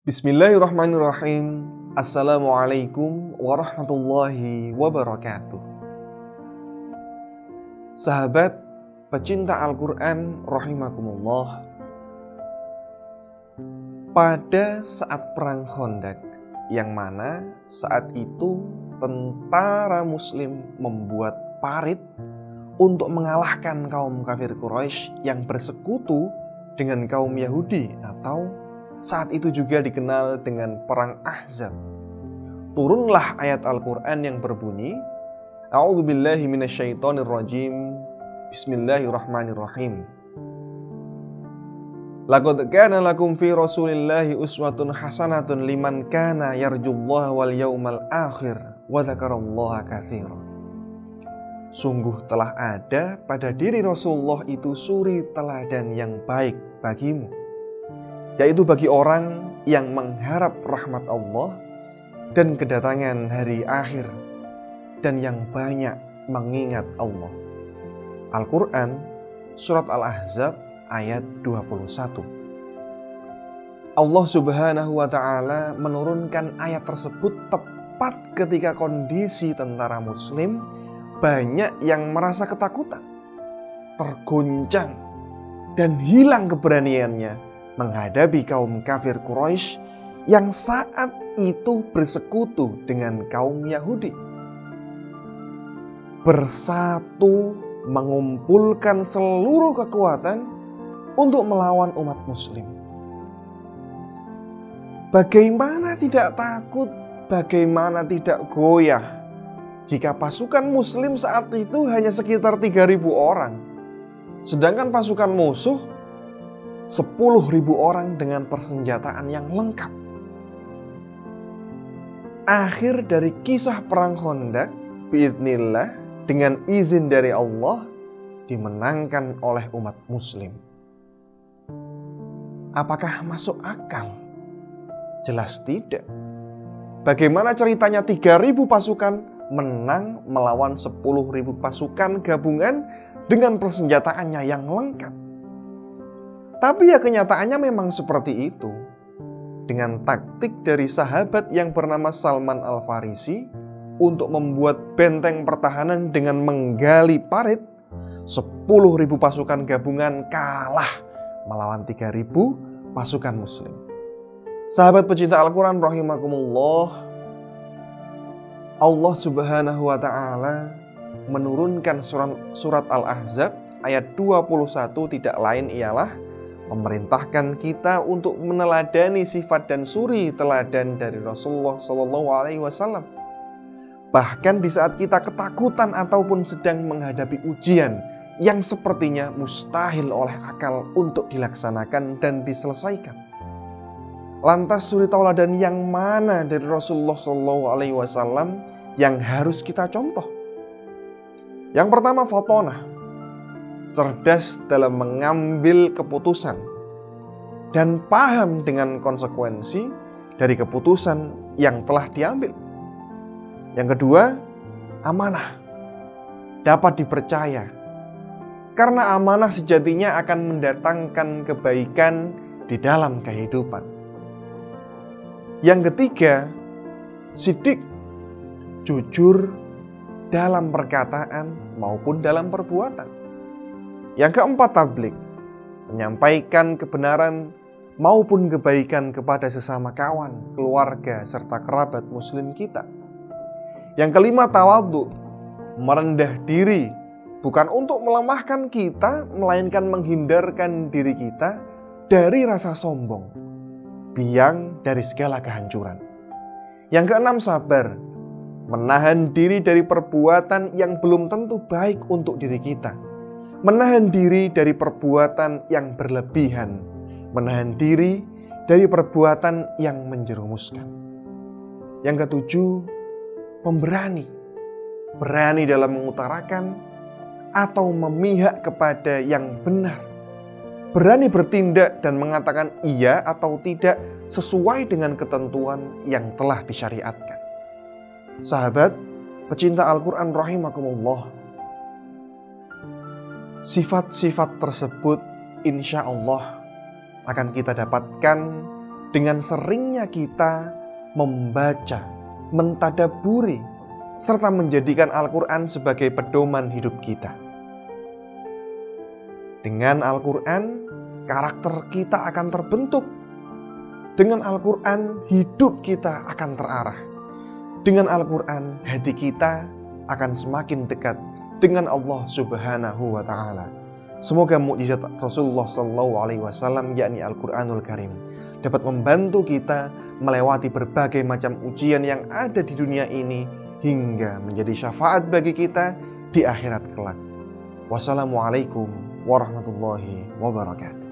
Bismillahirrahmanirrahim. Assalamualaikum warahmatullahi wabarakatuh. Sahabat pecinta Al-Quran rahimakumullah. Pada saat perang Khandaq, yang mana saat itu tentara muslim membuat parit untuk mengalahkan kaum kafir Quraisy yang bersekutu dengan kaum Yahudi atau saat itu juga dikenal dengan Perang Ahzab. Turunlah ayat Al-Quran yang berbunyi, A'udzubillahi minasyaitonirrajim, Bismillahirrahmanirrahim. Laqad kana lakum fi Rasulillahi uswatun hasanatun liman kana yarjullaha wal yawmal akhir wa dzakarallaha katsiran. Sungguh telah ada pada diri Rasulullah itu suri teladan yang baik bagimu, yaitu bagi orang yang mengharap rahmat Allah dan kedatangan hari akhir dan yang banyak mengingat Allah. Al-Quran Surat Al-Ahzab ayat 21. Allah Subhanahu wa ta'ala menurunkan ayat tersebut tepat ketika kondisi tentara muslim banyak yang merasa ketakutan, tergoncang, dan hilang keberaniannya menghadapi kaum kafir Quraisy yang saat itu bersekutu dengan kaum Yahudi. Bersatu mengumpulkan seluruh kekuatan untuk melawan umat muslim. Bagaimana tidak takut, bagaimana tidak goyah jika pasukan muslim saat itu hanya sekitar 3.000 orang, sedangkan pasukan musuh 10.000 orang dengan persenjataan yang lengkap. Akhir dari kisah perang Khandaq biidznillah dengan izin dari Allah dimenangkan oleh umat muslim. Apakah masuk akal? Jelas tidak. Bagaimana ceritanya 3.000 pasukan menang melawan 10.000 pasukan gabungan dengan persenjataannya yang lengkap? Tapi ya kenyataannya memang seperti itu. Dengan taktik dari sahabat yang bernama Salman Al-Farisi untuk membuat benteng pertahanan dengan menggali parit, 10.000 pasukan gabungan kalah melawan 3.000 pasukan muslim. Sahabat pecinta Al-Quran rahimakumullah, Allah Subhanahu wa ta'ala menurunkan surat Al-Ahzab ayat 21 tidak lain ialah memerintahkan kita untuk meneladani sifat dan suri teladan dari Rasulullah SAW. Bahkan di saat kita ketakutan ataupun sedang menghadapi ujian yang sepertinya mustahil oleh akal untuk dilaksanakan dan diselesaikan. Lantas suri teladan yang mana dari Rasulullah SAW yang harus kita contoh? Yang pertama, Fatonah. Cerdas dalam mengambil keputusan dan paham dengan konsekuensi dari keputusan yang telah diambil. Yang kedua, amanah. Dapat dipercaya karena amanah sejatinya akan mendatangkan kebaikan di dalam kehidupan. Yang ketiga, sidik. Jujur dalam perkataan maupun dalam perbuatan. Yang keempat, tabligh, menyampaikan kebenaran maupun kebaikan kepada sesama kawan, keluarga, serta kerabat muslim kita. Yang kelima, tawadhu, merendah diri, bukan untuk melemahkan kita, melainkan menghindarkan diri kita dari rasa sombong, biang dari segala kehancuran. Yang keenam, sabar, menahan diri dari perbuatan yang belum tentu baik untuk diri kita. Menahan diri dari perbuatan yang berlebihan, menahan diri dari perbuatan yang menjerumuskan. Yang ketujuh, pemberani, berani dalam mengutarakan atau memihak kepada yang benar, berani bertindak dan mengatakan iya atau tidak sesuai dengan ketentuan yang telah disyariatkan. Sahabat pecinta Al-Quran rahimakumullah, sifat-sifat tersebut insya Allah akan kita dapatkan dengan seringnya kita membaca, mentadaburi, serta menjadikan Al-Quran sebagai pedoman hidup kita. Dengan Al-Quran, karakter kita akan terbentuk. Dengan Al-Quran, hidup kita akan terarah. Dengan Al-Quran, hati kita akan semakin dekat dengan Allah Subhanahu wa Ta'ala. Semoga mukjizat Rasulullah SAW, yakni Al-Quranul Karim, dapat membantu kita melewati berbagai macam ujian yang ada di dunia ini hingga menjadi syafaat bagi kita di akhirat kelak. Wassalamualaikum warahmatullahi wabarakatuh.